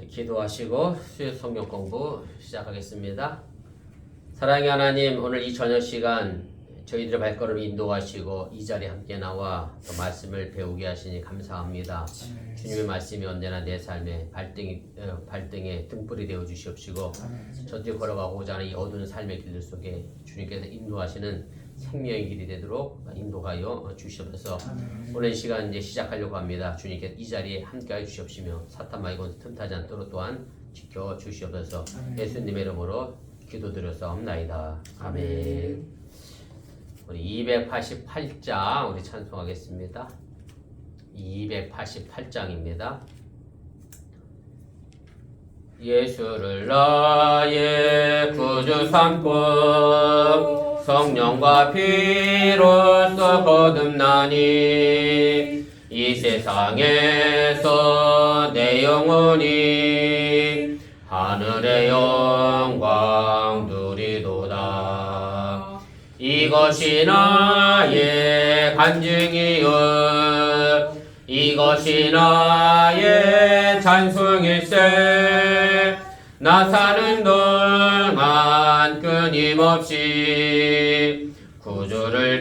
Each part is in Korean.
기도하시고 수요 성경 공부 시작하겠습니다. 사랑의 하나님, 오늘 이 저녁 시간 저희들의 발걸음 인도하시고 이 자리에 함께 나와 또 말씀을 배우게 하시니 감사합니다. 주님의 말씀이 언제나 내 삶의 발등에 등불이 되어 주시옵시고 저들이 걸어가고자 하는 이 어두운 삶의 길들 속에 주님께서 인도하시는 생명의 길이 되도록 인도하여 주시옵소서. 오늘 이 시간 이제 시작하려고 합니다. 주님께서 이 자리에 함께하여 주시옵시며 사탄 마귀 틈타지 않도록 또한 지켜 주시옵소서. 예수님의 이름으로 기도드렸사옵나이다. 아멘. 우리 288장 우리 찬송하겠습니다. 288장입니다. 예수를 나의 구주 삼고 성령과 피로써 거듭나니 이 세상에서 내 영혼이 하늘의 영광 누리도다. 이것이 나의 간증이요 이것이 나의 찬송일세. 나 사는 동안 끊임없이 구주를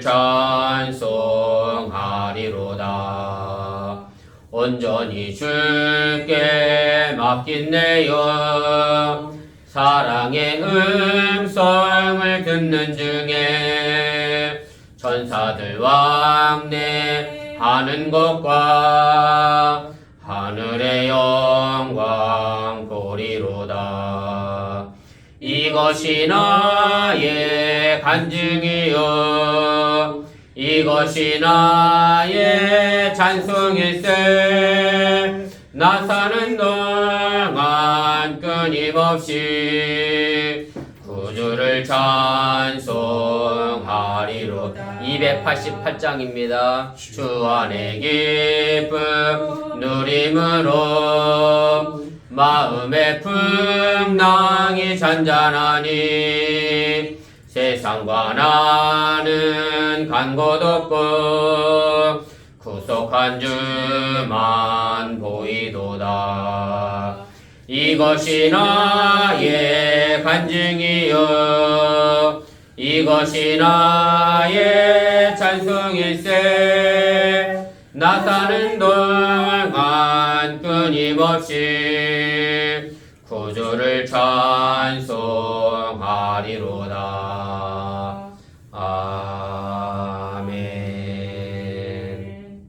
찬송하리로다. 온전히 주께 맡긴 내 영 사랑의 음성을 듣는 중에 천사들 왕래하는 것과 하늘의 영광 보리로다. 이것이 나의 간증이요 이것이 나의 찬송일세. 나 사는 동안 끊임없이 구주를 찬송하리로다. 288장입니다. 주 안에 기쁨 누림으로 마음의 풍랑이 잔잔하니 세상과 나는 간 곳 없고 구속한 주만 보이도다. 이것이 나의 간증이요 이것이 나의 찬송일세. 나 사는 동안 끊임없이 구주를 찬송하리로다. 아멘.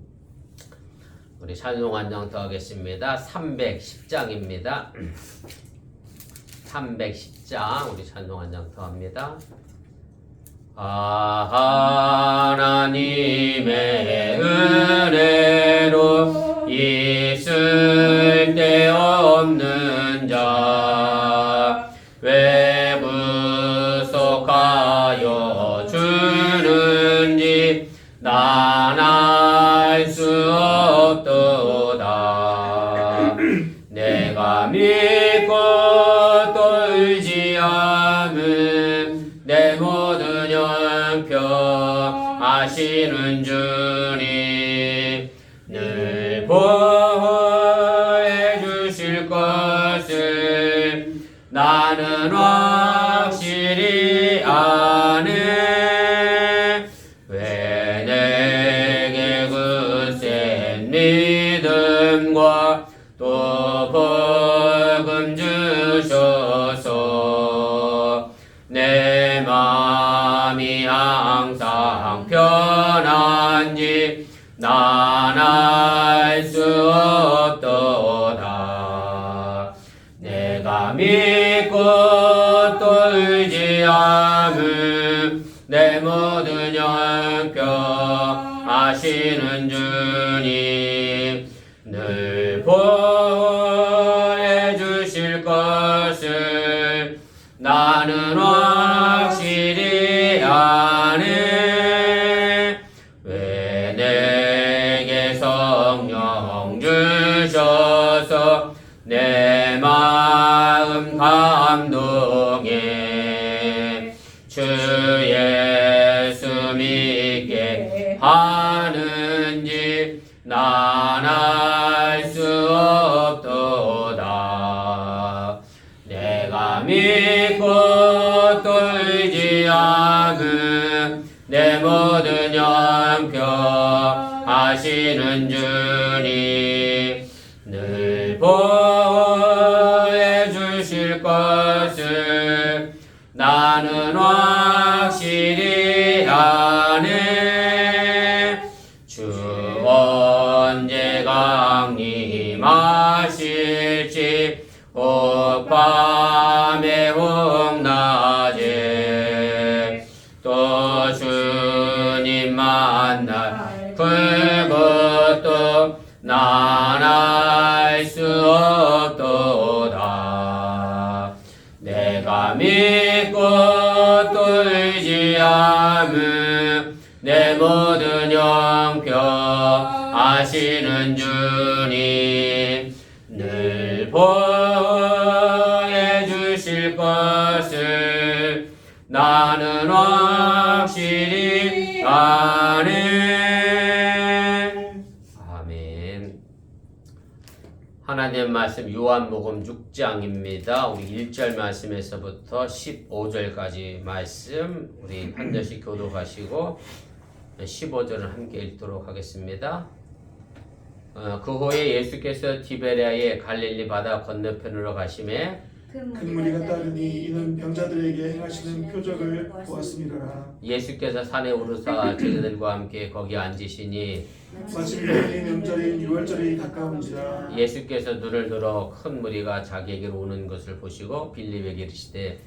우리 찬송 한 장 더 하겠습니다. 310장입니다. 310장 우리 찬송 한 장 더 합니다. 하나님의 은혜로 있을 데 없는 자 왜 구속하여 주는지 난 알 수 없도다. 내가 믿고 또 의지함은 내 모든 형편 아시는 주님 늘 보호해 주실 것을 나는 확실히 아네. 왜 내게 그 센 믿음과 또 복음 주셔서 내 마음이 항상 편한지 난 알 수 없도다. 내가 믿고 또 의지함은 내 모든 형편 아시는 주님 늘 보호해 주실 것을 나는 확실히 아네. 왜 내게 성령 주셔서 내 마음 감동해 주 예수 믿게 하는지 나 하시는 주님 늘 보호해 주실 것을 나는 확실히 아네. 주 언제 강림하실지 혹 밤에 혹 낮에 또 주님 만날 그것도 난 알 수 없도다. 내가 믿고 또 의지함은 내 모든 형편 아시는 주님 늘 보호해 주실 것을 나는 확실히 아네. 아멘. 하나님의 말씀 요한복음 6장입니다. 우리 1절 말씀에서부터 15절까지 말씀 우리 한 절씩 교독하시고 15절을 함께 읽도록 하겠습니다. 그 후에 예수께서 디베레아의 갈릴리 바다 건너편으로 가심에 큰 무리가 따르니 이는 병자들에게 행하시는 표적을 보았음이라. 예수께서 산에 오르사 제자들과 함께 거기 앉으시니 마침 유대인의 명절인 유월절이 가까운지라. 예수께서 눈을 들어 큰 무리가 자기에게로 오는 것을 보시고 빌립에게 이르시되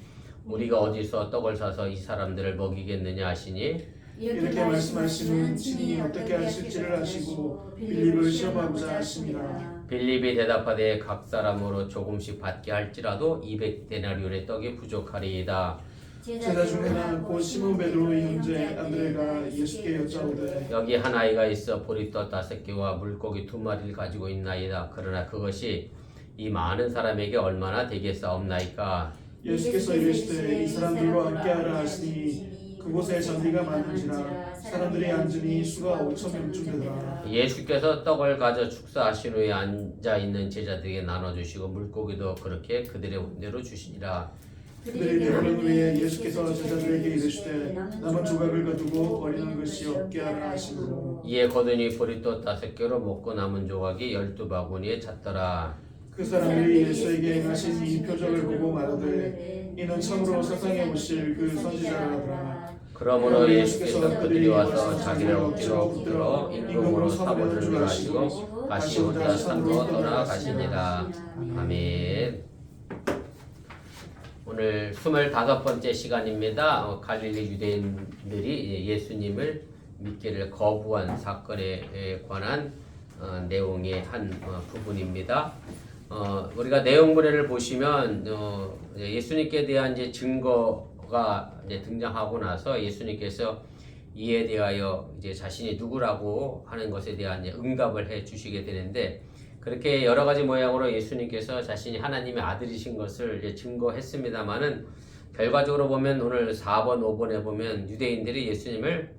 우리가 어디서 떡을 사서 이 사람들을 먹이겠느냐 하시니 이렇게 말씀하시는 신이 어떻게 하실지를 아시고 빌립을 시험하고자 하심이라. 빌립이 대답하되 각 사람으로 조금씩 받게 할지라도 200데나리온의 떡이 부족하리이다. 제자 중 하나 곧 시몬 베드로의 형제 안드레가 예수께 여짜오되 여기 한 아이가 있어 보리떡 5개와 물고기 2마리를 가지고 있나이다. 그러나 그것이 이 많은 사람에게 얼마나 되겠사옵나이까. 예수께서 이르시되 이 사람들과 함께하라 하시니 그곳에 잔디가 많은지라. 사람들이 앉으니 수가 5,000명쯤 되더라. 예수께서 떡을 가져 축사하신 후에 앉아있는 제자들에게 나눠주시고 물고기도 그렇게 그들의 원대로 주시니라. 그들이 배부른 후에 예수께서 제자들에게 이르시되 남은 조각을 거두고 버리는 것이 없게 하라 하시므로 이에 거두니 보리떡 5개로 먹고 남은 조각이 12바구니에 찼더라. 그 사람들이 예수에게 행하신 이 표적을 보고 말하되 이는 참으로 세상에 오실 그 선지자라더라. 그러므로 예수께서 그들이 와서 자기를 억지로 붙들어 임금으로 사모를 준비하시고 다시 혼자 산으로 떠나가시니라. 아멘. 오늘 25번째 시간입니다. 갈릴리 유대인들이 예수님을 믿기를 거부한 사건에 관한 내용의 한 부분입니다. 우리가 내용물을 보시면 예수님께 대한 이제 증거가 이제 등장하고 나서 예수님께서 이에 대하여 이제 자신이 누구라고 하는 것에 대한 이제 응답을 해 주시게 되는데, 그렇게 여러 가지 모양으로 예수님께서 자신이 하나님의 아들이신 것을 이제 증거했습니다만은 결과적으로 보면 오늘 4번, 5번에 보면 유대인들이 예수님을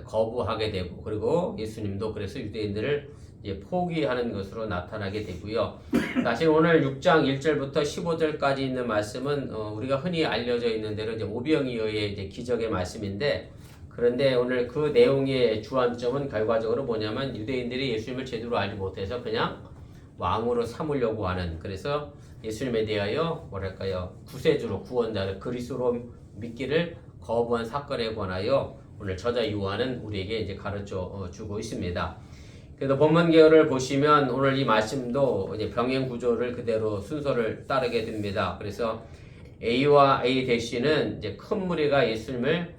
거부하게 되고, 그리고 예수님도 그래서 유대인들을 이제 포기하는 것으로 나타나게 되고요. 사실 오늘 6장 1절부터 15절까지 있는 말씀은 우리가 흔히 알려져 있는 대로 이제 오병이어의 이제 기적의 말씀인데, 그런데 오늘 그 내용의 주안점은 결과적으로 뭐냐면 유대인들이 예수님을 제대로 알지 못해서 그냥 왕으로 삼으려고 하는, 그래서 예수님에 대하여 뭐랄까요, 구세주로, 구원자를 그리스도로 믿기를 거부한 사건에 관하여 오늘 저자 요한은 우리에게 이제 가르쳐 주고 있습니다. 그래서 본문 개요를 보시면 오늘 이 말씀도 이제 병행 구조를 그대로 순서를 따르게 됩니다. 그래서 A와 A 대시는 이제 큰 무리가 예수님을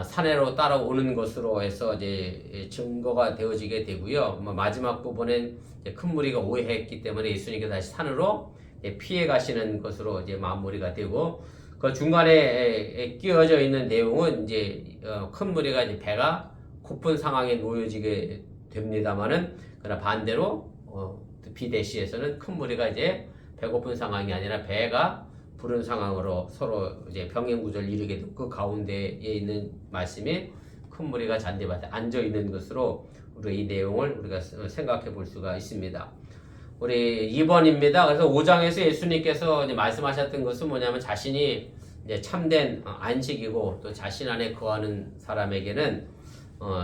산에로 따라오는 것으로 해서 이제 증거가 되어지게 되고요. 마지막 부분엔 큰 무리가 오해했기 때문에 예수님께서 다시 산으로 피해 가시는 것으로 이제 마무리가 되고, 그 중간에 끼어져 있는 내용은 이제 큰 무리가 이제 배가 고픈 상황에 놓여지게 됩니다만은, 그러나 반대로 비대시에서는 큰 무리가 이제 배고픈 상황이 아니라 배가 부른 상황으로 서로 이제 병행 구조를 이루게 되고, 그 가운데에 있는 말씀이 큰 무리가 잔디밭에 앉아 있는 것으로 우리 이 내용을 우리가 생각해 볼 수가 있습니다. 우리 2번입니다. 그래서 5장에서 예수님께서 이제 말씀하셨던 것은 뭐냐면 자신이 이제 참된 안식이고 또 자신 안에 거하는 사람에게는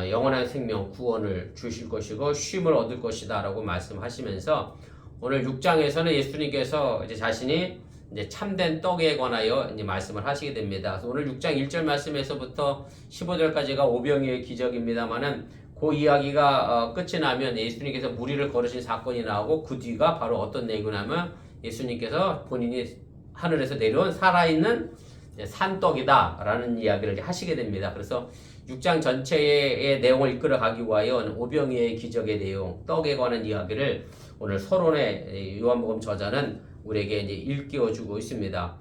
영원한 생명 구원을 주실 것이고 쉼을 얻을 것이다 라고 말씀하시면서 오늘 6장에서는 예수님께서 이제 자신이 이제 참된 떡에 관하여 이제 말씀을 하시게 됩니다. 그래서 오늘 6장 1절 말씀에서부터 15절까지가 오병이어의 기적입니다만은 그 이야기가 끝이 나면 예수님께서 무리를 걸으신 사건이 나오고 그 뒤가 바로 어떤 내용이냐면 예수님께서 본인이 하늘에서 내려온 살아있는 산떡이다 라는 이야기를 하시게 됩니다. 그래서 6장 전체의 내용을 이끌어가기 위하여 오병이어의 기적의 내용, 떡에 관한 이야기를 오늘 서론의 요한복음 저자는 우리에게 이제 일깨워주고 있습니다.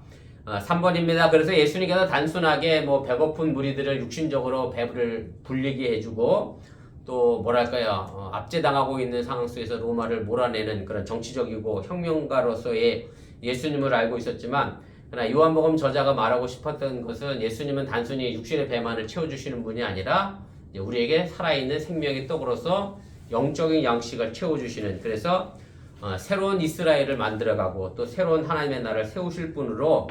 3번입니다. 그래서 예수님께서 단순하게 뭐 배고픈 무리들을 육신적으로 배를 불리게 해주고 또 뭐랄까요, 압제당하고 있는 상황 속에서 로마를 몰아내는 그런 정치적이고 혁명가로서의 예수님을 알고 있었지만, 그러나 요한복음 저자가 말하고 싶었던 것은 예수님은 단순히 육신의 배만을 채워주시는 분이 아니라 우리에게 살아있는 생명의 떡으로서 영적인 양식을 채워주시는, 그래서 새로운 이스라엘을 만들어가고 또 새로운 하나님의 나라를 세우실 분으로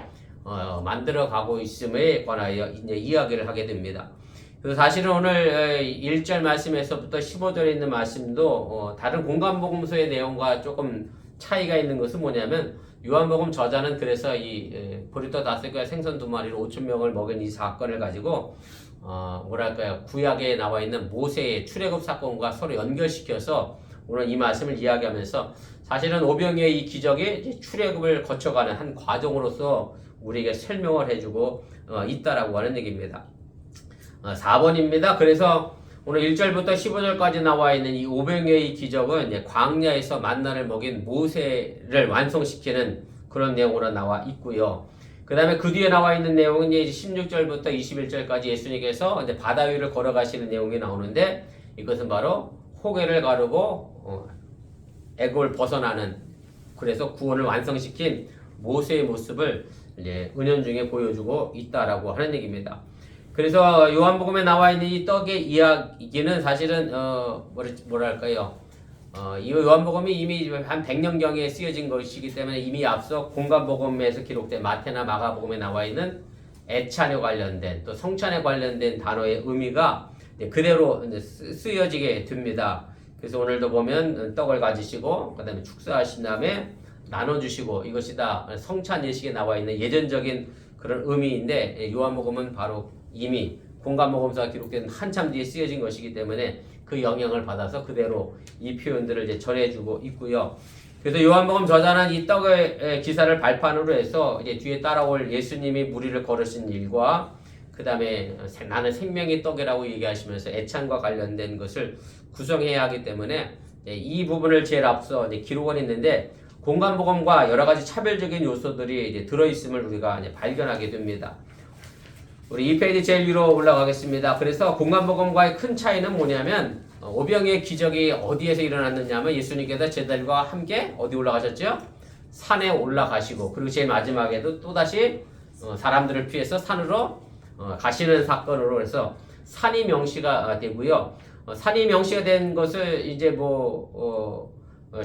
만들어가고 있음에 관하여 이제 이야기를 하게 됩니다. 그래서 사실은 오늘 1절 말씀에서부터 15절에 있는 말씀도 다른 공간복음서의 내용과 조금 차이가 있는 것은 뭐냐면, 요한복음 저자는 그래서 이 보리떡 5개와 생선 2마리로 5,000명을 먹인 이 사건을 가지고 뭐랄까요, 구약에 나와 있는 모세의 출애굽 사건과 서로 연결시켜서 오늘 이 말씀을 이야기하면서 사실은 오병이어의 이 기적이 출애굽을 거쳐가는 한 과정으로서 우리에게 설명을 해주고 있다라고 하는 얘기입니다. 4번입니다. 그래서 오늘 1절부터 15절까지 나와 있는 이 오병이어의 기적은 이제 광야에서 만나를 먹인 모세를 완성시키는 그런 내용으로 나와 있고요. 그 다음에 그 뒤에 나와 있는 내용은 이제 16절부터 21절까지 예수님께서 이제 바다 위를 걸어가시는 내용이 나오는데, 이것은 바로 호계를 가르고 애굽을 벗어나는, 그래서 구원을 완성시킨 모세의 모습을 이제 은연중에 보여주고 있다라고 하는 얘기입니다. 그래서 요한복음에 나와 있는 이 떡의 이야기는 사실은 뭐랄까요, 이 요한복음이 이미 한 100년경에 쓰여진 것이기 때문에 이미 앞서 공간복음에서 기록된 마태나 마가복음에 나와 있는 애찬에 관련된 또 성찬에 관련된 단어의 의미가 그대로 쓰여지게 됩니다. 그래서 오늘도 보면 떡을 가지시고 그 다음에 축사하신 다음에 나눠주시고, 이것이 다 성찬 예식에 나와 있는 예전적인 그런 의미인데, 요한복음은 바로 이미 공간복음서가 기록된 한참 뒤에 쓰여진 것이기 때문에 그 영향을 받아서 그대로 이 표현들을 이제 전해주고 있고요. 그래서 요한복음 저자는 이 떡의 기사를 발판으로 해서 이제 뒤에 따라올 예수님이 무리를 걸으신 일과 그 다음에 나는 생명의 떡이라고 얘기하시면서 애찬과 관련된 것을 구성해야 하기 때문에 이 부분을 제일 앞서 이제 기록을 했는데, 공간복음과 여러 가지 차별적인 요소들이 이제 들어있음을 우리가 이제 발견하게 됩니다. 우리 2페이지 제일 위로 올라가겠습니다. 그래서 공간복음과의 큰 차이는 뭐냐면, 오병이어의 기적이 어디에서 일어났느냐면 예수님께서 제자들과 함께 어디 올라가셨죠? 산에 올라가시고, 그리고 제일 마지막에도 또다시 사람들을 피해서 산으로 가시는 사건으로 해서 산이 명시가 되고요. 산이 명시가 된 것을 이제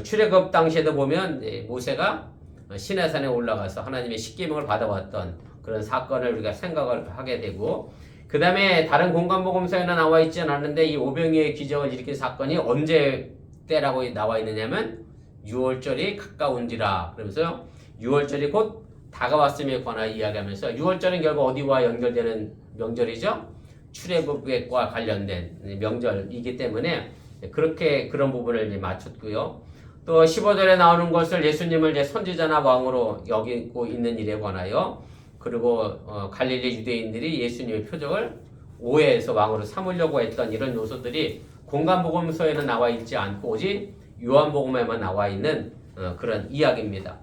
출애굽 당시에도 보면 모세가 시내산에 올라가서 하나님의 십계명을 받아왔던 그런 사건을 우리가 생각을 하게 되고, 그 다음에 다른 공간복음서에는 나와 있지 않았는데 이 오병이어의 기적을 일으킨 사건이 언제 때라고 나와 있느냐면 6월절이 가까운지라, 그러면서 6월절이 곧 다가왔음에 관하여 이야기하면서, 6월절은 결국 어디와 연결되는 명절이죠? 출애굽과 관련된 명절이기 때문에 그렇게 그런 부분을 이제 맞췄고요. 또 15절에 나오는 것을 예수님을 이제 선지자나 왕으로 여기고 있는 일에 관하여, 그리고 갈릴리 유대인들이 예수님의 표적을 오해해서 왕으로 삼으려고 했던 이런 요소들이 공간복음서에는 나와 있지 않고 오직 요한복음에만 나와 있는 그런 이야기입니다.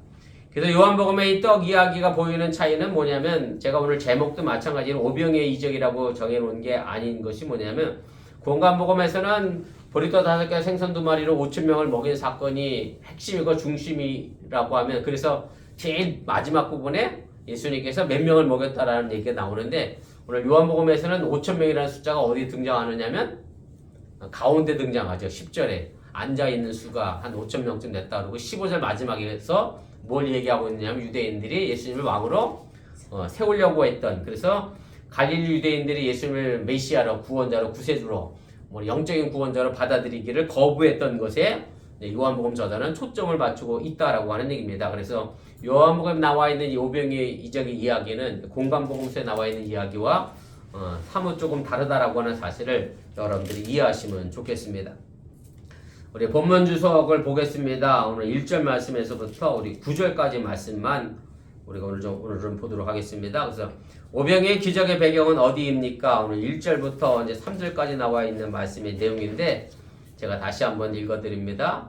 그래서 요한복음의 이 떡 이야기가 보이는 차이는 뭐냐면, 제가 오늘 제목도 마찬가지로 오병이어의 이적이라고 정해놓은 게 아닌 것이 뭐냐면, 공간복음에서는 보리떡 5개와 생선 2마리로 5,000명을 먹인 사건이 핵심이고 중심이라고 하면, 그래서 제일 마지막 부분에 예수님께서 몇 명을 먹였다라는 얘기가 나오는데, 오늘 요한복음에서는 5,000명이라는 숫자가 어디 등장하느냐면 가운데 등장하죠. 10절에 앉아있는 수가 한 5,000명쯤 됐다 그러고, 15절 마지막에서 뭘 얘기하고 있느냐면 유대인들이 예수님을 왕으로 세우려고 했던, 그래서 갈릴리 유대인들이 예수님을 메시아로, 구원자로, 구세주로 뭐 영적인 구원자로 받아들이기를 거부했던 것에 요한복음 저자는 초점을 맞추고 있다라고 하는 얘기입니다. 그래서 요한복음에 나와 있는 이 오병이의 이적의 이야기는 공관복음서에 나와 있는 이야기와 사뭇 조금 다르다라고 하는 사실을 여러분들이 이해하시면 좋겠습니다. 우리 본문 주석을 보겠습니다. 오늘 1절 말씀에서부터 우리 9절까지 말씀만 우리가 오늘 좀 보도록 하겠습니다. 그래서 오병이의 기적의 배경은 어디입니까? 오늘 1절부터 이제 3절까지 나와 있는 말씀의 내용인데 제가 다시 한번 읽어드립니다.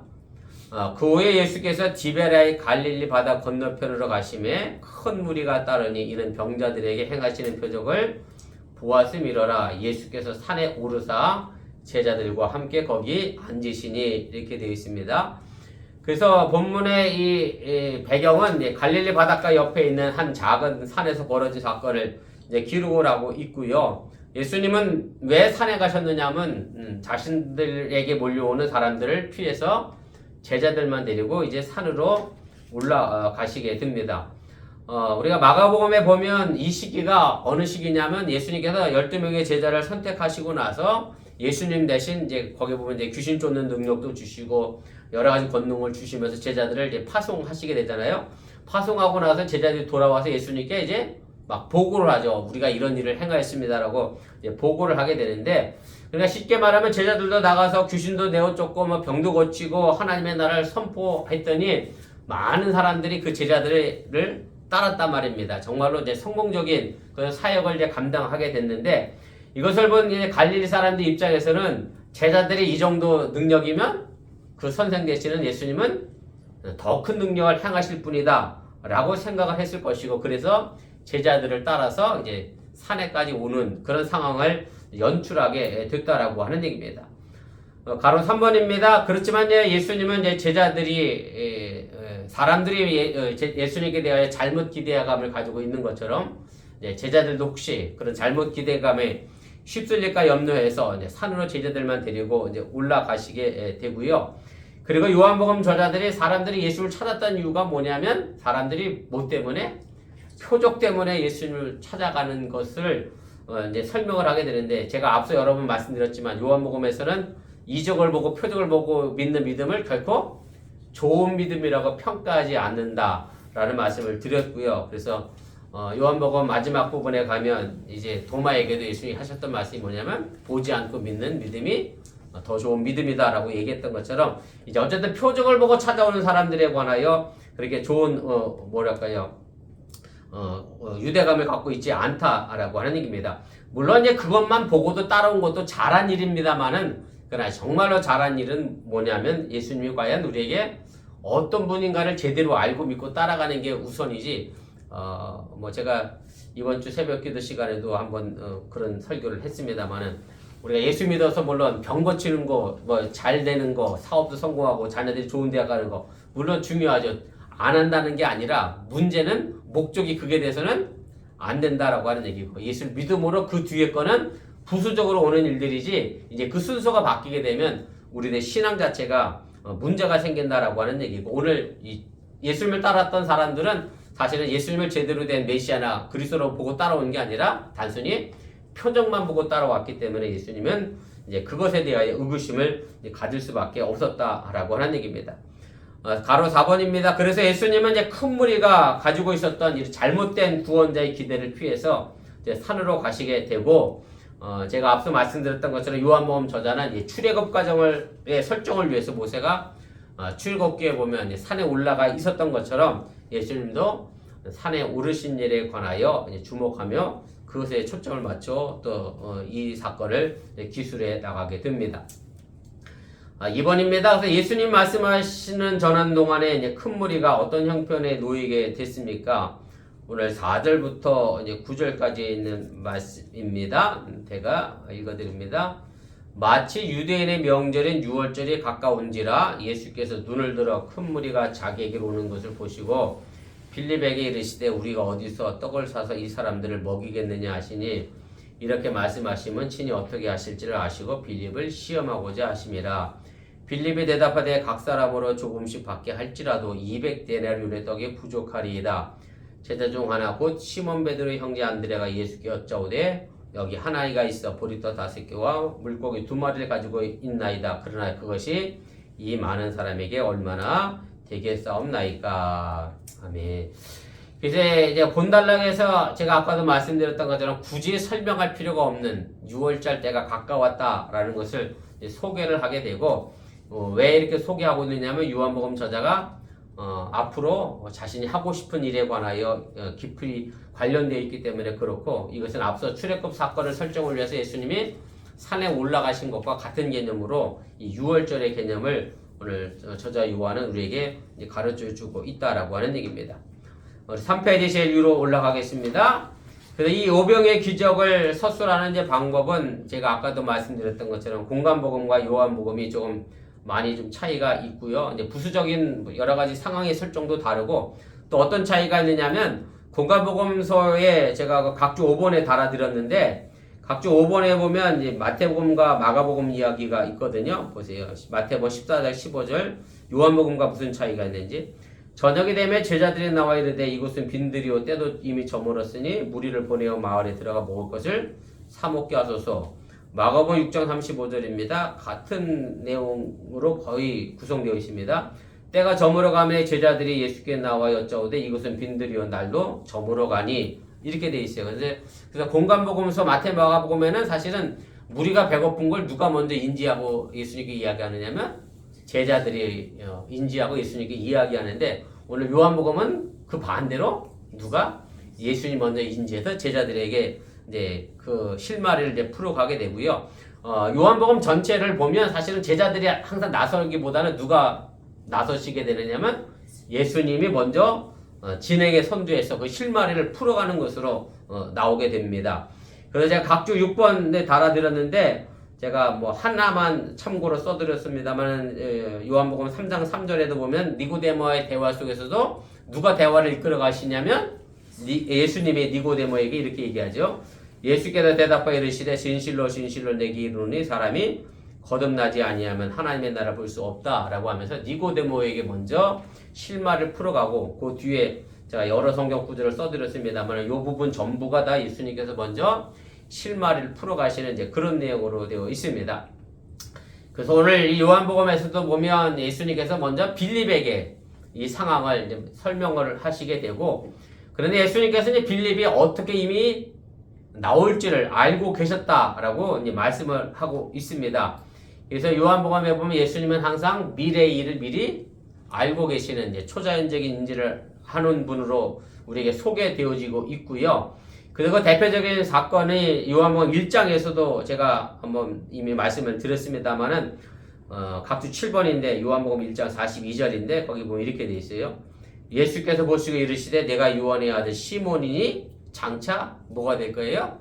그 후에 예수께서 디베랴의 갈릴리 바다 건너편으로 가심에 큰 무리가 따르니 이는 병자들에게 행하시는 표적을 보았음이러라. 예수께서 산에 오르사 제자들과 함께 거기 앉으시니 이렇게 되어 있습니다. 그래서 본문의 이 배경은 갈릴리 바닷가 옆에 있는 한 작은 산에서 벌어진 사건을 이제 기록을 하고 있고요. 예수님은 왜 산에 가셨느냐면 자신들에게 몰려오는 사람들을 피해서 제자들만 데리고 이제 산으로 올라가시게 됩니다. 우리가 마가복음에 보면 이 시기가 어느 시기냐면 예수님께서 12명의 제자를 선택하시고 나서 예수님 대신 이제 거기 보면 이제 귀신 쫓는 능력도 주시고 여러 가지 권능을 주시면서 제자들을 이제 파송하시게 되잖아요. 파송하고 나서 제자들이 돌아와서 예수님께 이제 막 보고를 하죠. 우리가 이런 일을 행하였습니다라고 이제 보고를 하게 되는데, 그러니까 쉽게 말하면 제자들도 나가서 귀신도 내어 쫓고 뭐 병도 고치고 하나님의 나라를 선포했더니 많은 사람들이 그 제자들을 따랐단 말입니다. 정말로 이제 성공적인 그런 사역을 이제 감당하게 됐는데, 이것을 본 이제 갈릴리 사람들 입장에서는 제자들이 이 정도 능력이면 그 선생 되시는 예수님은 더 큰 능력을 행하실 분이다 라고 생각을 했을 것이고, 그래서 제자들을 따라서 이제 산에까지 오는 그런 상황을 연출하게 됐다라고 하는 얘기입니다. 가로 3번입니다. 그렇지만 예수님은 이제 제자들이 사람들이 예수님께 대하여 잘못 기대감을 가지고 있는 것처럼 제자들도 혹시 그런 잘못 기대감에 휩쓸릴까 염려해서 이제 산으로 제자들만 데리고 이제 올라가시게 되고요. 그리고 요한복음 저자들이 사람들이 예수를 찾았던 이유가 뭐냐면 사람들이 뭐 때문에? 표적 때문에 예수님을 찾아가는 것을 이제 설명을 하게 되는데, 제가 앞서 여러 번 말씀드렸지만 요한복음에서는 이적을 보고 표적을 보고 믿는 믿음을 결코 좋은 믿음이라고 평가하지 않는다라는 말씀을 드렸고요. 그래서 요한복음 마지막 부분에 가면 이제 도마에게도 예수님이 하셨던 말씀이 뭐냐면 보지 않고 믿는 믿음이 더 좋은 믿음이다라고 얘기했던 것처럼 이제 어쨌든 표적을 보고 찾아오는 사람들에 관하여 그렇게 좋은 유대감을 갖고 있지 않다라고 하는 얘기입니다. 물론 이제 그것만 보고도 따라온 것도 잘한 일입니다만은, 그러나 정말로 잘한 일은 뭐냐면 예수님이 과연 우리에게 어떤 분인가를 제대로 알고 믿고 따라가는 게 우선이지. 뭐 제가 이번 주 새벽기도 시간에도 한번 그런 설교를 했습니다만은, 우리가 예수 믿어서 물론 병 고치는 거, 뭐 잘 되는 거, 사업도 성공하고 자녀들이 좋은 대학 가는 거 물론 중요하죠. 안 한다는 게 아니라 문제는 목적이 그게 돼서는 안 된다라고 하는 얘기고, 예수를 믿음으로 그 뒤에 거는 부수적으로 오는 일들이지 이제 그 순서가 바뀌게 되면 우리의 신앙 자체가 문제가 생긴다라고 하는 얘기고, 오늘 이 예수님을 따랐던 사람들은 사실은 예수님을 제대로 된 메시아나 그리스도로 보고 따라온 게 아니라 단순히 표적만 보고 따라왔기 때문에 예수님은 이제 그것에 대하여 의구심을 가질 수밖에 없었다라고 하는 얘기입니다. 가로 4번입니다. 그래서 예수님은 이제 큰 무리가 가지고 있었던 이 잘못된 구원자의 기대를 피해서 이제 산으로 가시게 되고, 제가 앞서 말씀드렸던 것처럼 요한복음 저자는 이 출애굽 과정의 설정을 위해서 모세가 출애굽기에 보면 이제 산에 올라가 있었던 것처럼 예수님도 산에 오르신 일에 관하여 이제 주목하며 그것에 초점을 맞춰 또 이 사건을 기술해 나가게 됩니다. 2번입니다. 그래서 예수님 말씀하시는 전한 동안에 이제 큰 무리가 어떤 형편에 놓이게 됐습니까? 오늘 4절부터 이제 9절까지 있는 말씀입니다. 제가 읽어드립니다. 마치 유대인의 명절인 유월절이 가까운지라 예수께서 눈을 들어 큰 무리가 자기에게로 오는 것을 보시고 빌립에게 이르시되 우리가 어디서 떡을 사서 이 사람들을 먹이겠느냐 하시니, 이렇게 말씀하시면 친히 어떻게 하실지를 아시고 빌립을 시험하고자 하심이라. 빌립이 대답하되 각 사람으로 조금씩 받게 할지라도 200데나리온의 떡이 부족하리이다. 제자 중 하나 곧 시몬 베드로의 형제 안드레가 예수께 여짜오되 여기 하나이가 있어 보리떡 5개와 물고기 2마리를 가지고 있나이다. 그러나 그것이 이 많은 사람에게 얼마나 되겠사옵나이까. 아멘. 그래서 이제 본달락에서 제가 아까도 말씀드렸던 것처럼 굳이 설명할 필요가 없는 6월절 때가 가까웠다라는 것을 소개를 하게 되고, 왜 이렇게 소개하고 있느냐면 요한복음 저자가 앞으로 자신이 하고 싶은 일에 관하여 깊이 관련되어 있기 때문에 그렇고, 이것은 앞서 출애굽 사건을 설정을 위해서 예수님이 산에 올라가신 것과 같은 개념으로 이 6월절의 개념을 오늘 저자 요한은 우리에게 가르쳐 주고 있다라고 하는 얘기입니다. 3페이지 제일 위로 올라가겠습니다. 그래서 이 오병의 기적을 서술하는 이제 방법은 제가 아까도 말씀드렸던 것처럼 공간복음과 요한복음이 조금 많이 좀 차이가 있고요. 이제 부수적인 여러 가지 상황의 설정도 다르고, 또 어떤 차이가 있느냐면 공간복음서에 제가 그 각주 5번에 달아드렸는데, 각주 5번에 보면 이제 마태복음과 마가복음 이야기가 있거든요. 보세요. 마태복음 14절 15절 요한복음과 무슨 차이가 있는지. 저녁이 되면 제자들이 나와 이르되 이곳은 빈들이요 때도 이미 저물었으니 무리를 보내어 마을에 들어가 먹을 것을 사 먹게 하소서. 마가복음 6장 35절입니다. 같은 내용으로 거의 구성되어 있습니다. 때가 저물어가매 제자들이 예수께 나와 여짜오되 이곳은 빈들이요 날도 저물어가니, 이렇게 돼 있어요. 그래서 공간복음서 마태 마가복음에는 사실은 무리가 배고픈 걸 누가 먼저 인지하고 예수님께 이야기하느냐면 제자들이 인지하고 예수님께 이야기하는데, 오늘 요한복음은 그 반대로 누가 예수님 먼저 인지해서 제자들에게 이제 그 실마리를 이제 풀어가게 되고요. 요한복음 전체를 보면 사실은 제자들이 항상 나서기보다는 누가 나서시게 되느냐면 예수님이 먼저 진행의 선두에서 그 실마리를 풀어가는 것으로 나오게 됩니다. 그래서 제가 각주 6번에 달아드렸는데, 제가 뭐 하나만 참고로 써드렸습니다만, 요한복음 3장 3절에도 보면 니고데모와의 대화 속에서도 누가 대화를 이끌어 가시냐면 예수님이 니고데모에게 이렇게 얘기하죠. 예수께서 대답하여 이르시되 진실로 진실로 내게 이르노니 사람이 거듭나지 아니하면 하나님의 나라를 볼 수 없다라고 하면서 니고데모에게 먼저 실마를 풀어가고, 그 뒤에 제가 여러 성경 구절을 써드렸습니다만 이 부분 전부가 다 예수님께서 먼저 실마리를 풀어가시는 이제 그런 내용으로 되어 있습니다. 그래서 오늘 이 요한복음에서도 보면 예수님께서 먼저 빌립에게 이 상황을 이제 설명을 하시게 되고, 그런데 예수님께서 이제 빌립이 어떻게 이미 나올지를 알고 계셨다라고 이제 말씀을 하고 있습니다. 그래서 요한복음에 보면 예수님은 항상 미래의 일을 미리 알고 계시는 이제 초자연적인 인지를 하는 분으로 우리에게 소개되어지고 있고요. 그리고 대표적인 사건이 요한복음 1장에서도 제가 한번 이미 말씀을 드렸습니다만은 각주 7번인데 요한복음 1장 42절인데 거기 보면 이렇게 돼 있어요. 예수께서 보시고 이르시되 내가 요한의 아들 시몬이니 장차 뭐가 될 거예요?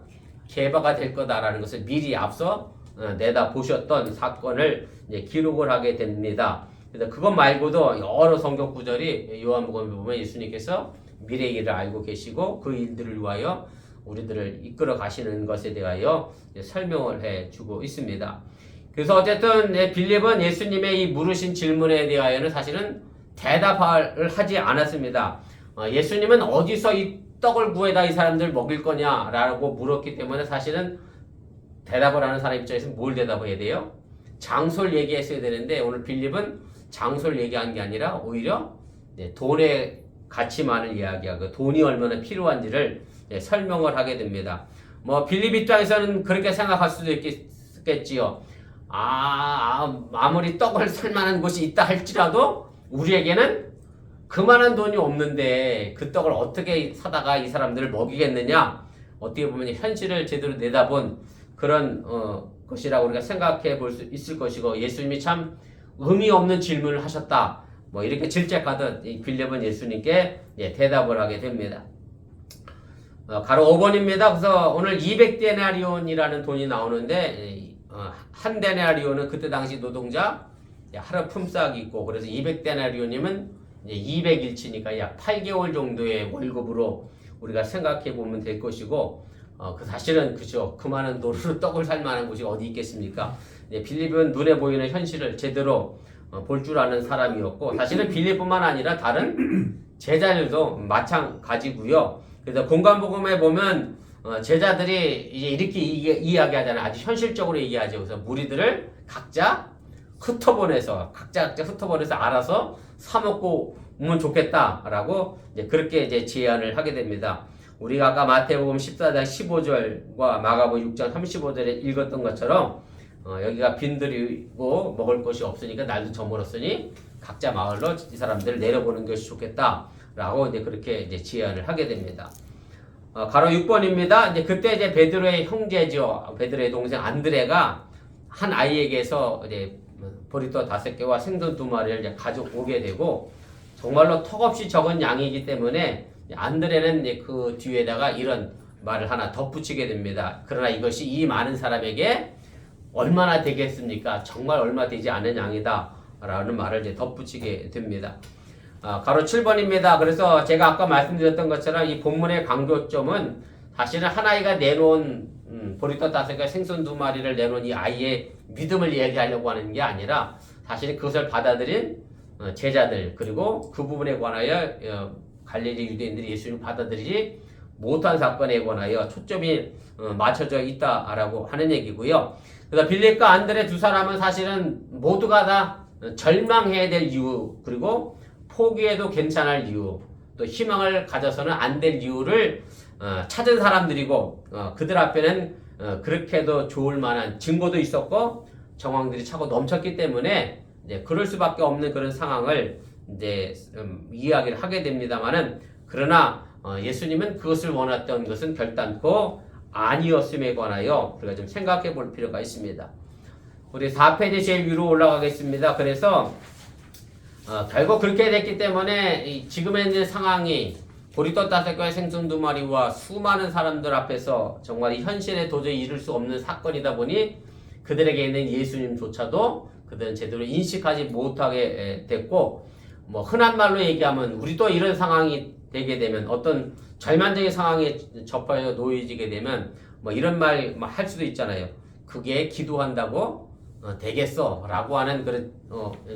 게바가 될 거다라는 것을 미리 앞서 내다 보셨던 사건을 이제 기록을 하게 됩니다. 그래서 그것 말고도 여러 성경 구절이 요한복음에 보면 예수님께서 미래의 일을 알고 계시고 그 일들을 위하여 우리들을 이끌어 가시는 것에 대하여 설명을 해주고 있습니다. 그래서 어쨌든 빌립은 예수님의 이 물으신 질문에 대하여는 사실은 대답을 하지 않았습니다. 예수님은 어디서 이 떡을 구해다 이 사람들 먹일 거냐라고 물었기 때문에 사실은 대답을 하는 사람 입장에서 뭘 대답해야 돼요? 장소를 얘기했어야 되는데 오늘 빌립은 장소를 얘기한 게 아니라 오히려 돈의 가치만을 이야기하고 돈이 얼마나 필요한지를 설명을 하게 됩니다. 뭐 빌립 입장에서는 그렇게 생각할 수도 있겠지요. 아무리 떡을 살 만한 곳이 있다 할지라도 우리에게는 그만한 돈이 없는데 그 떡을 어떻게 사다가 이 사람들을 먹이겠느냐, 어떻게 보면 현실을 제대로 내다본 그런 것이라고 우리가 생각해 볼 수 있을 것이고, 예수님이 참 의미 없는 질문을 하셨다 뭐 이렇게 질책하듯 이 빌립은 예수님께 대답을 하게 됩니다. 가로 5번입니다. 그래서 오늘 200데나리온이라는 돈이 나오는데 한 데나리온은 그때 당시 노동자 하루 품삯이 있고, 그래서 200데나리온이면 200일치니까 약 8개월 정도의 월급으로 우리가 생각해 보면 될 것이고, 그 사실은 그죠, 그 많은 돈으로 떡을 살 만한 곳이 어디 있겠습니까? 빌립은 눈에 보이는 현실을 제대로 볼 줄 아는 사람이었고, 사실은 빌립뿐만 아니라 다른 제자들도 마찬가지고요. 그래서 공간복음에 보면 제자들이 이제 이렇게 이야기하잖아요. 아주 현실적으로 얘기하죠. 그래서 무리들을 각자 각자 흩어보내서 알아서 사먹고 오면 좋겠다라고 이제 그렇게 이제 제안을 하게 됩니다. 우리가 아까 마태복음 14장 15절과 마가복음 6장 35절에 읽었던 것처럼 여기가 빈들이고 먹을 것이 없으니까 날도 저물었으니 각자 마을로 이 사람들을 내려보는 것이 좋겠다라고 이제 그렇게 이제 제안을 하게 됩니다. 가로 6번입니다. 이제 그때 이제 베드로의 형제죠. 베드로의 동생 안드레가 한 아이에게서 이제 보리떡 5개와 생선 2마리를 이제 가져오게 되고 정말로 턱없이 적은 양이기 때문에 안드레는 이제 그 뒤에다가 이런 말을 하나 덧붙이게 됩니다. 그러나 이것이 이 많은 사람에게 얼마나 되겠습니까? 정말 얼마 되지 않은 양이다 라는 말을 이제 덧붙이게 됩니다. 가로 7번입니다. 그래서 제가 아까 말씀드렸던 것처럼 이 본문의 강조점은 사실은 한 아이가 내놓은 보리떡 5개 생선 2마리를 내놓은 이 아이의 믿음을 얘기하려고 하는 게 아니라 사실 그것을 받아들인 제자들 그리고 그 부분에 관하여 갈릴리 유대인들이 예수님을 받아들이지 못한 사건에 관하여 초점이 맞춰져 있다라고 하는 얘기고요. 그래서 빌립과 안드레 두 사람은 사실은 모두가 다 절망해야 될 이유 그리고 포기해도 괜찮을 이유 또 희망을 가져서는 안 될 이유를 찾은 사람들이고 그들 앞에는 그렇게 해도 좋을 만한 증거도 있었고 정황들이 차고 넘쳤기 때문에 이제 그럴 수밖에 없는 그런 상황을 이제 이야기를 하게 됩니다만은 그러나 예수님은 그것을 원했던 것은 결단코 아니었음에 관하여 우리가 좀 생각해 볼 필요가 있습니다. 우리 4페이지 제일 위로 올라가겠습니다. 그래서 결국 그렇게 됐기 때문에 지금의 있는 상황이 보리떡 5개와 생선 2마리와 수많은 사람들 앞에서 정말 이 현실에 도저히 이룰 수 없는 사건이다 보니 그들에게 있는 예수님조차도 그들은 제대로 인식하지 못하게 됐고 뭐 흔한 말로 얘기하면 우리도 이런 상황이 되게 되면 어떤 절망적인 상황에 접하여 놓여지게 되면 뭐 이런 말 할 수도 있잖아요. 그게 기도한다고 되겠어? 라고 하는 그런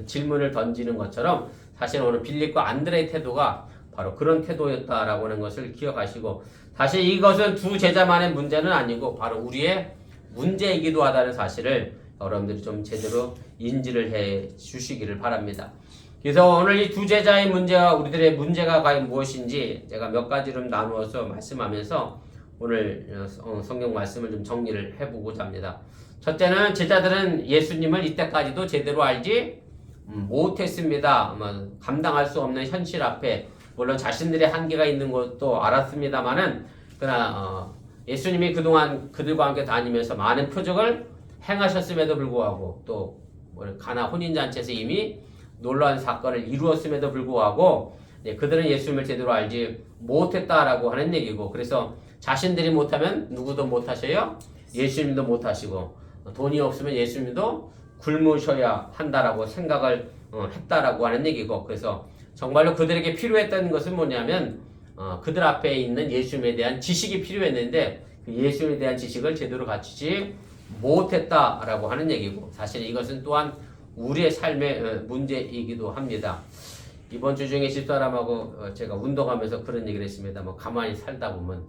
질문을 던지는 것처럼 사실 오늘 빌립과 안드레의 태도가 바로 그런 태도였다라고 하는 것을 기억하시고 사실 이것은 두 제자만의 문제는 아니고 바로 우리의 문제이기도 하다는 사실을 여러분들이 좀 제대로 인지를 해 주시기를 바랍니다. 그래서 오늘 이 두 제자의 문제와 우리들의 문제가 과연 무엇인지 제가 몇 가지로 나누어서 말씀하면서 오늘 성경 말씀을 좀 정리를 해보고자 합니다. 첫째는 제자들은 예수님을 이때까지도 제대로 알지 못했습니다. 감당할 수 없는 현실 앞에 물론 자신들의 한계가 있는 것도 알았습니다만은 그러나 예수님이 그동안 그들과 함께 다니면서 많은 표적을 행하셨음에도 불구하고 또 가나 혼인잔치에서 이미 놀라운 사건을 이루었음에도 불구하고 그들은 예수님을 제대로 알지 못했다라고 하는 얘기고 그래서 자신들이 못하면 누구도 못하셔요? 예수님도 못하시고 돈이 없으면 예수님도 굶으셔야 한다라고 생각을 했다라고 하는 얘기고 그래서 정말로 그들에게 필요했던 것은 뭐냐면 그들 앞에 있는 예수님에 대한 지식이 필요했는데 그 예수님에 대한 지식을 제대로 갖추지 못했다라고 하는 얘기고 사실 이것은 또한 우리의 삶의 문제이기도 합니다. 이번 주 중에 집사람하고 제가 운동하면서 그런 얘기를 했습니다. 뭐 가만히 살다 보면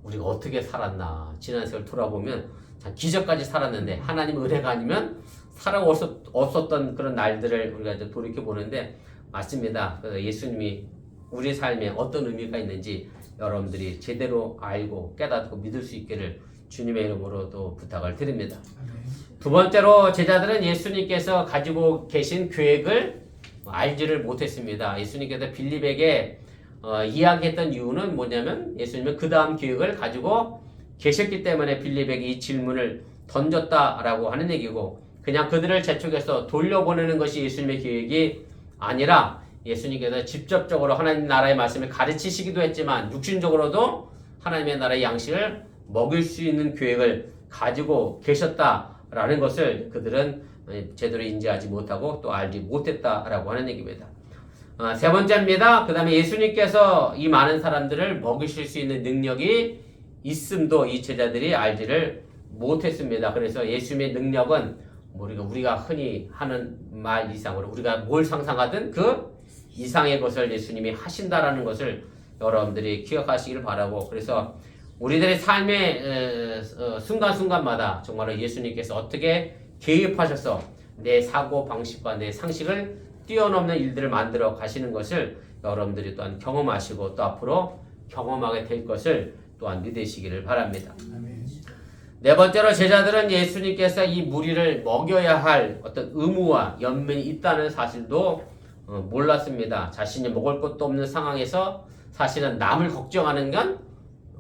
우리가 어떻게 살았나 지난 세월 돌아보면 참 기적까지 살았는데 하나님 은혜가 아니면 살아 없었던 그런 날들을 우리가 이제 돌이켜 보는데 맞습니다. 그래서 예수님이 우리 삶에 어떤 의미가 있는지 여러분들이 제대로 알고 깨닫고 믿을 수 있기를 주님의 이름으로 또 부탁을 드립니다. 두 번째로 제자들은 예수님께서 가지고 계신 계획을 알지를 못했습니다. 예수님께서 빌립에게 이야기했던 이유는 뭐냐면 예수님은 그 다음 계획을 가지고 계셨기 때문에 빌립에게 이 질문을 던졌다라고 하는 얘기고 그냥 그들을 재촉해서 돌려보내는 것이 예수님의 계획이 아니라 예수님께서 직접적으로 하나님 나라의 말씀을 가르치시기도 했지만 육신적으로도 하나님의 나라의 양식을 먹일 수 있는 계획을 가지고 계셨다라는 것을 그들은 제대로 인지하지 못하고 또 알지 못했다라고 하는 얘기입니다. 세 번째입니다. 그 다음에 예수님께서 이 많은 사람들을 먹이실 수 있는 능력이 있음도 이 제자들이 알지를 못했습니다. 그래서 예수님의 능력은 우리가 흔히 하는 말 이상으로 우리가 뭘 상상하든 그 이상의 것을 예수님이 하신다라는 것을 여러분들이 기억하시길 바라고 그래서 우리들의 삶의 순간순간마다 정말로 예수님께서 어떻게 개입하셔서 내 사고 방식과 내 상식을 뛰어넘는 일들을 만들어 가시는 것을 여러분들이 또한 경험하시고 또 앞으로 경험하게 될 것을 또한 믿으시기를 바랍니다. 아멘. 네 번째로 제자들은 예수님께서 이 무리를 먹여야 할 어떤 의무와 연민이 있다는 사실도 몰랐습니다. 자신이 먹을 것도 없는 상황에서 사실은 남을 걱정하는 건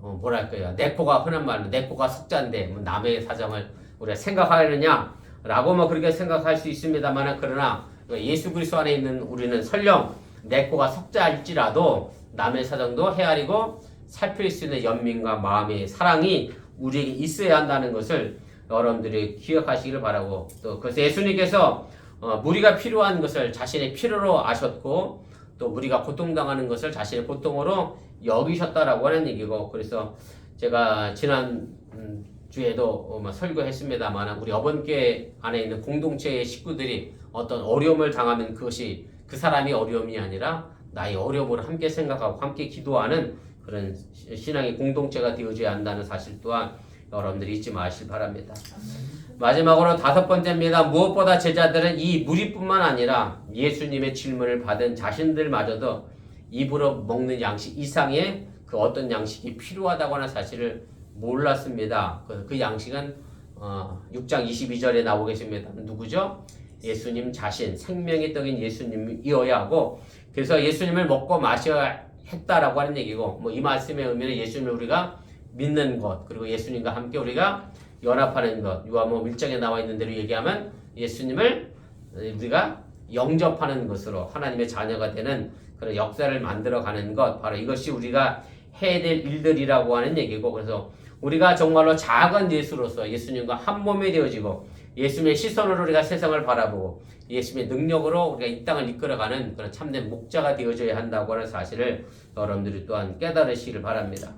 뭐랄까요? 내 코가 흔한 말로 내 코가 석자인데 뭐 남의 사정을 우리가 생각하느냐라고 뭐 그렇게 생각할 수 있습니다만 그러나 예수 그리스도 안에 있는 우리는 설령 내 코가 석자일지라도 남의 사정도 헤아리고 살필 수 있는 연민과 마음의 사랑이 우리에게 있어야 한다는 것을 여러분들이 기억하시기를 바라고 또 그래서 예수님께서 무리가 필요한 것을 자신의 필요로 아셨고 또 우리가 고통당하는 것을 자신의 고통으로 여기셨다라고 하는 얘기고 그래서 제가 지난 주에도 설교했습니다만 우리 어번교회 안에 있는 공동체의 식구들이 어떤 어려움을 당하면 그것이 그 사람이 어려움이 아니라 나의 어려움을 함께 생각하고 함께 기도하는 그런 신앙의 공동체가 되어줘야 한다는 사실 또한 여러분들이 잊지 마시길 바랍니다. 마지막으로 다섯 번째입니다. 무엇보다 제자들은 이 무리뿐만 아니라 예수님의 질문을 받은 자신들마저도 입으로 먹는 양식 이상의 그 어떤 양식이 필요하다고 하는 사실을 몰랐습니다. 그 양식은 6장 22절에 나오겠습니다. 누구죠? 예수님 자신, 생명의 떡인 예수님이어야 하고 그래서 예수님을 먹고 마셔야 했다라고 하는 얘기고 뭐 이 말씀의 의미는 예수님을 우리가 믿는 것 그리고 예수님과 함께 우리가 연합하는 것 요한복음 1장에 나와 있는 대로 얘기하면 예수님을 우리가 영접하는 것으로 하나님의 자녀가 되는 그런 역사를 만들어가는 것 바로 이것이 우리가 해야 될 일들이라고 하는 얘기고 그래서 우리가 정말로 작은 예수로서 예수님과 한 몸이 되어지고 예수님의 시선으로 우리가 세상을 바라보고 예수님의 능력으로 우리가 이 땅을 이끌어가는 그런 참된 목자가 되어져야 한다고 하는 사실을 여러분들이 또한 깨달으시기를 바랍니다.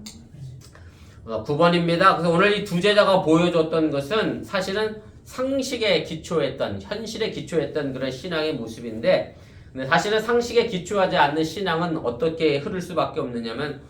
9번입니다. 그래서 오늘 이 두 제자가 보여줬던 것은 사실은 상식에 기초했던 현실에 기초했던 그런 신앙의 모습인데 근데 사실은 상식에 기초하지 않는 신앙은 어떻게 흐를 수밖에 없느냐면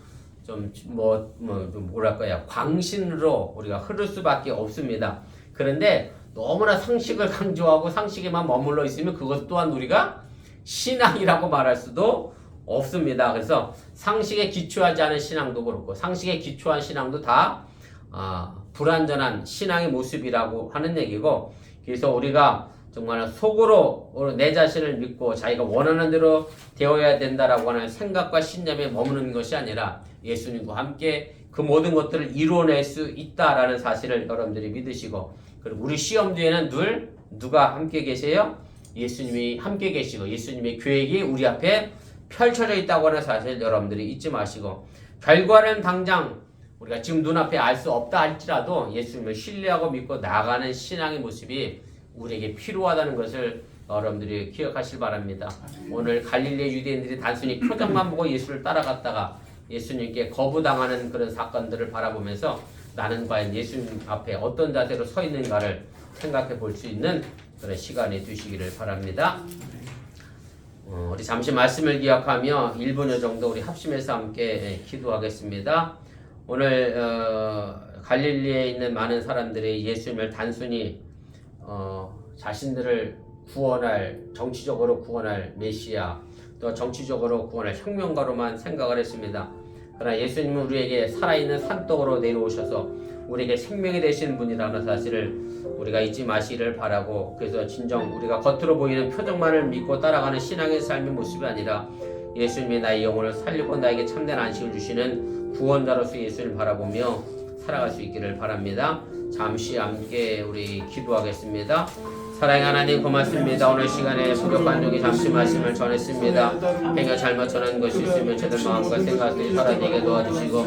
좀 뭐랄까요 광신으로 우리가 흐를 수밖에 없습니다. 그런데 너무나 상식을 강조하고 상식에만 머물러 있으면 그것 또한 우리가 신앙이라고 말할 수도 없습니다. 그래서 상식에 기초하지 않은 신앙도 그렇고 상식에 기초한 신앙도 다 불완전한 신앙의 모습이라고 하는 얘기고 그래서 우리가 정말 속으로 내 자신을 믿고 자기가 원하는 대로 되어야 된다라고 하는 생각과 신념에 머무는 것이 아니라 예수님과 함께 그 모든 것들을 이루어낼 수 있다라는 사실을 여러분들이 믿으시고 그리고 우리 시험 뒤에는 늘 누가 함께 계세요? 예수님이 함께 계시고 예수님의 계획이 우리 앞에 펼쳐져 있다고 하는 사실 여러분들이 잊지 마시고 결과는 당장 우리가 지금 눈앞에 알 수 없다 할지라도 예수님을 신뢰하고 믿고 나아가는 신앙의 모습이 우리에게 필요하다는 것을 여러분들이 기억하실 바랍니다. 오늘 갈릴리 유대인들이 단순히 표정만 보고 예수를 따라갔다가 예수님께 거부당하는 그런 사건들을 바라보면서 나는 과연 예수님 앞에 어떤 자세로 서 있는가를 생각해 볼 수 있는 그런 시간이 되시기를 바랍니다. 우리 잠시 말씀을 기억하며 1분여 정도 우리 합심해서 함께 기도하겠습니다. 오늘 갈릴리에 있는 많은 사람들이 예수님을 단순히 자신들을 구원할 정치적으로 구원할 메시아 또 정치적으로 구원할 혁명가로만 생각을 했습니다. 그러나 예수님은 우리에게 살아있는 산떡으로 내려오셔서 우리에게 생명이 되시는 분이라는 사실을 우리가 잊지 마시기를 바라고 그래서 진정 우리가 겉으로 보이는 표정만을 믿고 따라가는 신앙의 삶의 모습이 아니라 예수님이 나의 영혼을 살리고 나에게 참된 안식을 주시는 구원자로서 예수님을 바라보며 살아갈 수 있기를 바랍니다. 잠시 함께 우리 기도하겠습니다. 사랑의 하나님 고맙습니다. 오늘 시간에 부족한 종이 잠시 말씀을 전했습니다. 행여 잘못 전한 것이 있으면 저들 마음과 생각들이 살아내게 도와주시고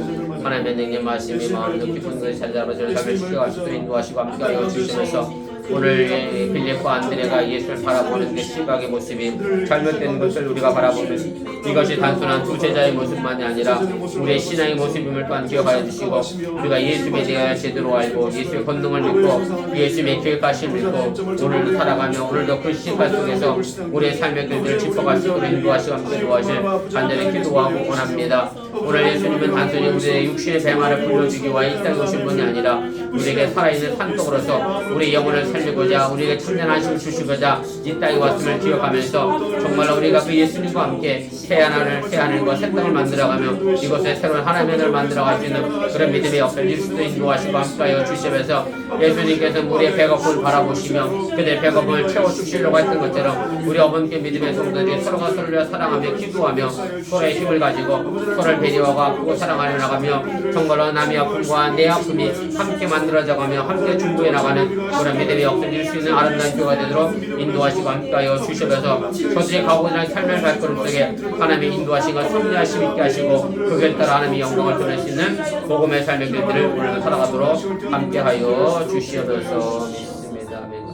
하나님의 능력 말씀이 마음을 깊은 것을 찾아보시는 삶을 지켜갈 수 있도록 인도하시고 함께하여 주시면서 오늘 빌립과 안드레가 예수를 바라보는 그 시각의 모습이 잘못된 것을 우리가 바라보는 이것이 단순한 두 제자의 모습만이 아니라 우리의 신앙의 모습임을 또한 기억하여 주시고 우리가 예수에 대하여 제대로 알고 예수의 권능을 믿고 예수의 계획하심을 믿고 오늘도 살아가며 오늘도 그 시간 속에서 우리의 삶의 길들을 짚어갈 수 있도록 인도하시고 함께 도와주실 간절히 기도하고 원합니다. 오늘 예수님은 단순히 우리의 육신의 배만을 불러주기 위해 이 땅에 오신 분이 아니라 우리에게 살아있는 산속으로서 우리 영혼을 살리고자 우리에게 참전한 힘을 주시고자 이 땅에 왔음을 기억하면서 정말로 우리가 그 예수님과 함께 새하늘과 새 땅을 만들어가며 이곳에 새로운 하나님의 나라를 만들어갈 수 있는 그런 믿음의 역사를 일수도 인도하시고 함께하여 주시면서 예수님께서 우리의 배고픔을 바라보시며 그들의 배고픔을 채워주시려고 했던 것처럼 우리 어머니께 믿음의 성도들이 서로가 서로를 사랑하며 기도하며 서로의 힘을 가지고 서로를 배려하고 아프고 사랑하려 나가며 정말로 남의 아픔과 내 아픔이 함께 만들어져가며 함께 중보해 나가는 그런 믿음의 역사를 일 수 있는 아름다운 교회가 되도록 인도하시고 함께하여 주시면서 저들이 가고 있는 삶의 발걸음 속에 하나님의 인도하시고 승리하심 있게 하시고 그 길을 따라 하나님의 영광을 드러낼 수 있는 복음의 삶의 길들을 오늘도 살아가도록 함께하여 주시옵소서 믿습니다. 아멘.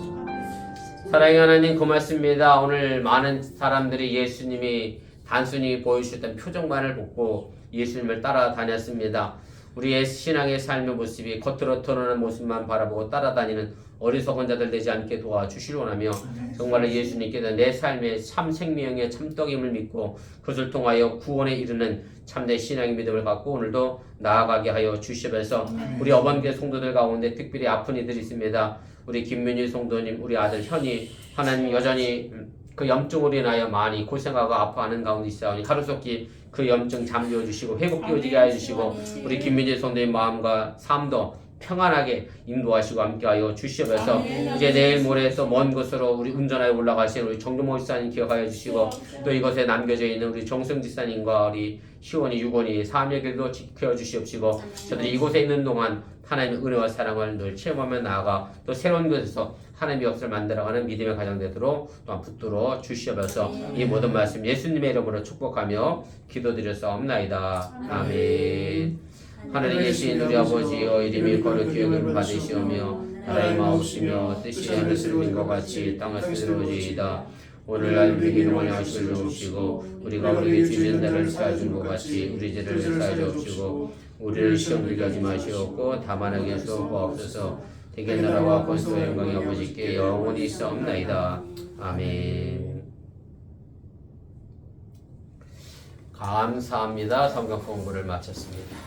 사랑의 하나님 고맙습니다. 오늘 많은 사람들이 예수님이 단순히 보여주셨던 표정만을 보고 예수님을 따라다녔습니다. 우리의 신앙의 삶의 모습이 겉으로 드러나는 모습만 바라보고 따라다니는 어리석은 자들 되지 않게 도와주시려 원하며 정말로 예수님께서 내 삶의 참 생명의 참떡임을 믿고 그것을 통하여 구원에 이르는 참된 신앙의 믿음을 갖고 오늘도 나아가게 하여 주시면서 우리 어번교회 성도들 가운데 특별히 아픈 이들이 있습니다. 우리 김민희 성도님, 우리 아들 현이 하나님 여전히 그 염증으로 인하여 많이 고생하고 아파하는 가운데 있사오니 하루속히 그 염증 잠재워 주시고 회복되어지게 하여 주시고 우리 김민재 성도의 마음과 삶도 평안하게 인도하시고 함께하여 주시면서 이제 내일 모레 또 먼 곳으로 우리 운전하여 올라가신 우리 정동모 지사님 기억하여 주시고 또 이곳에 남겨져 있는 우리 정승 지사님과 우리 희원이 유건이 사함의 길도 지켜 주시옵시고 저들이 이곳에 있는 동안 하나님의 은혜와 사랑을 늘 체험하며 나아가 또 새로운 곳에서 하나님의 역사를 만들어가는 믿음의 가정 되도록 또한 붙들어 주시옵소서. 이 모든 말씀 예수님의 이름으로 축복하며 기도드렸사옵나이다. 아멘. 하늘에 계신 우리 아버지여 이름이 거룩히 여김을 받으시오며 나라의 마옵시며 뜻이 하늘에서 이룬 것 같이 땅에서 이루어지이다. 오늘날 우리에게 일용할 양식을 주옵시고 우리가 우리에게 주신 자를 사해준 것 같이 우리 죄를 사해 주옵시고 우리를 시험 들게 하지 마시옵고 다만 악에서 구하옵소서. 대개 나라와 권세와 영광이 아버지께 영원히 있사옵나이다. 아멘. 감사합니다. 성경 공부를 마쳤습니다.